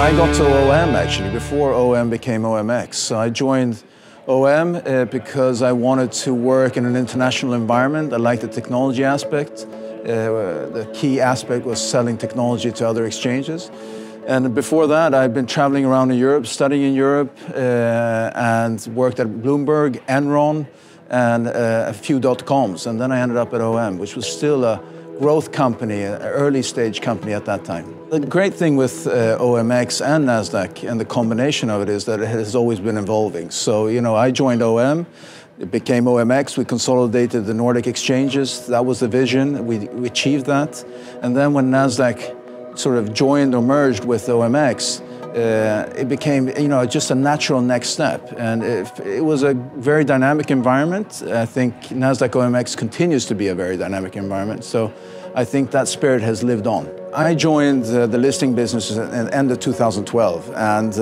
I got to OM actually before OM became OMX. So I joined OM because I wanted to work in an international environment. I liked the technology aspect. The key aspect was selling technology to other exchanges. And before that, I've been traveling around in Europe, studying in Europe, and worked at Bloomberg, Enron, and a few .coms. And then I ended up at OM, which was still a growth company, an early stage company at that time. The great thing with OMX and Nasdaq and the combination of it is that it has always been evolving. So, I joined OM, it became OMX, we consolidated the Nordic exchanges, that was the vision, we achieved that. And then when Nasdaq sort of joined or merged with OMX, it became, just a natural next step. And it was a very dynamic environment. I think Nasdaq OMX continues to be a very dynamic environment. So I think that spirit has lived on. I joined the listing business at the end of 2012. And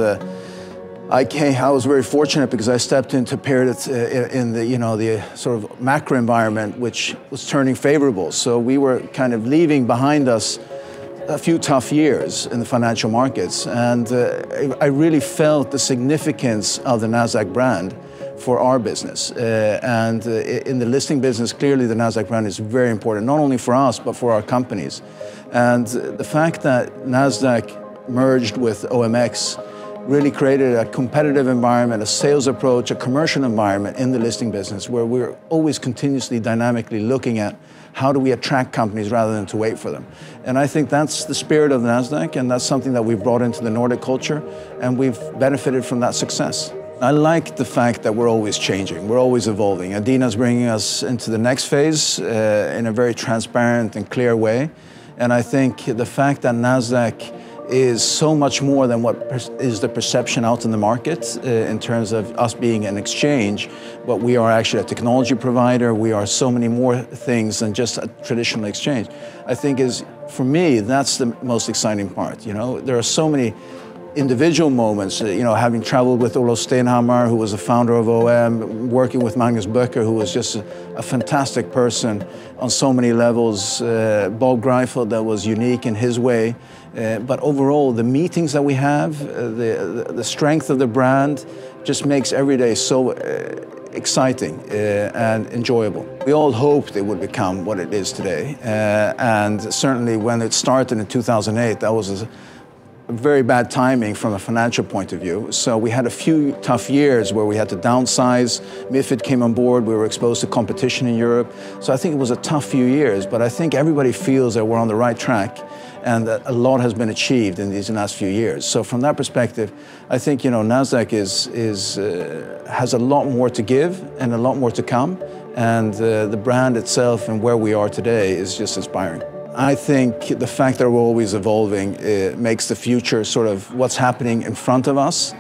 I was very fortunate because I stepped into a period in the sort of macro environment, which was turning favorable. So we were kind of leaving behind us a few tough years in the financial markets, and I really felt the significance of the Nasdaq brand for our business. And in the listing business, clearly the Nasdaq brand is very important, not only for us, but for our companies. And the fact that Nasdaq merged with OMX really created a competitive environment, a sales approach, a commercial environment in the listing business where we're always continuously dynamically looking at how do we attract companies rather than to wait for them. And I think that's the spirit of Nasdaq, and that's something that we've brought into the Nordic culture, and we've benefited from that success. I like the fact that we're always changing, we're always evolving. Adina's bringing us into the next phase in a very transparent and clear way. And I think the fact that Nasdaq is so much more than what is the perception out in the market in terms of us being an exchange, but we are actually a technology provider. We are so many more things than just a traditional exchange. I think for me, that's the most exciting part. There are so many individual moments, having traveled with Olof Stenhammar, who was the founder of OM, working with Magnus Böcker, who was just a fantastic person on so many levels, Bob Greifeld, that was unique in his way. But overall, the meetings that we have, the strength of the brand just makes every day so exciting and enjoyable. We all hoped it would become what it is today. And certainly when it started in 2008, that was a very bad timing from a financial point of view. So we had a few tough years where we had to downsize. MiFID came on board, we were exposed to competition in Europe. So I think it was a tough few years, but I think everybody feels that we're on the right track and that a lot has been achieved in these last few years. So from that perspective, I think Nasdaq has a lot more to give and a lot more to come. And the brand itself and where we are today is just inspiring. I think the fact that we're always evolving makes the future sort of what's happening in front of us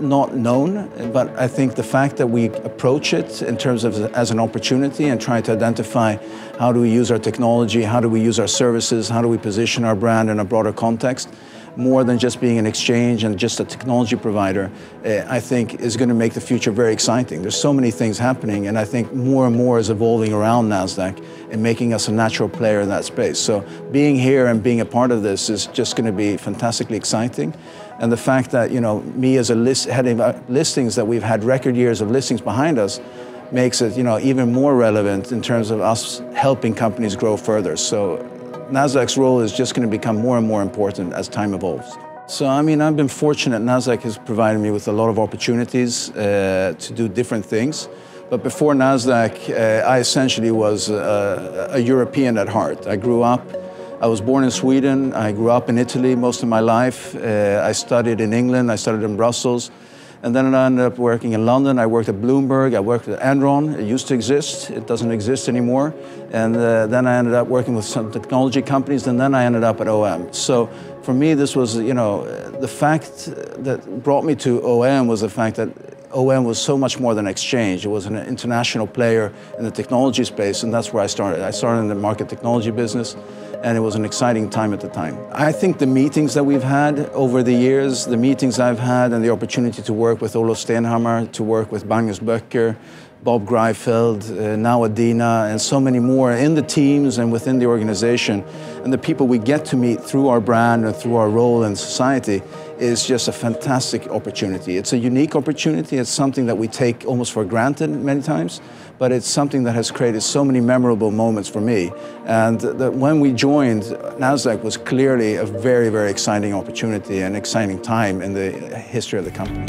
not known, but I think the fact that we approach it in terms of as an opportunity and try to identify how do we use our technology, how do we use our services, how do we position our brand in a broader context, more than just being an exchange and just a technology provider, I think is going to make the future very exciting. There's so many things happening, and I think more and more is evolving around Nasdaq and making us a natural player in that space. So being here and being a part of this is just going to be fantastically exciting. And the fact that, me as heading listings, that we've had record years of listings behind us, makes it, even more relevant in terms of us helping companies grow further. So Nasdaq's role is just going to become more and more important as time evolves. So, I've been fortunate. Nasdaq has provided me with a lot of opportunities to do different things. But before Nasdaq, I essentially was a European at heart. I was born in Sweden. I grew up in Italy most of my life. I studied in England. I studied in Brussels. And then I ended up working in London. I worked at Bloomberg. I worked at Enron. It used to exist. It doesn't exist anymore. And then I ended up working with some technology companies. And then I ended up at OM. So for me, this was, the fact that brought me to OM was the fact that OM was so much more than an exchange. It was an international player in the technology space, and that's where I started. I started in the market technology business, and it was an exciting time at the time. I think the meetings that we've had over the years, the meetings I've had and the opportunity to work with Olof Stenhammar, to work with Magnus Böcker, Bob Greifeld, now Adina, and so many more in the teams and within the organization, and the people we get to meet through our brand and through our role in society is just a fantastic opportunity. It's a unique opportunity. It's something that we take almost for granted many times, but it's something that has created so many memorable moments for me. And when we joined, Nasdaq was clearly a very, very exciting opportunity and exciting time in the history of the company.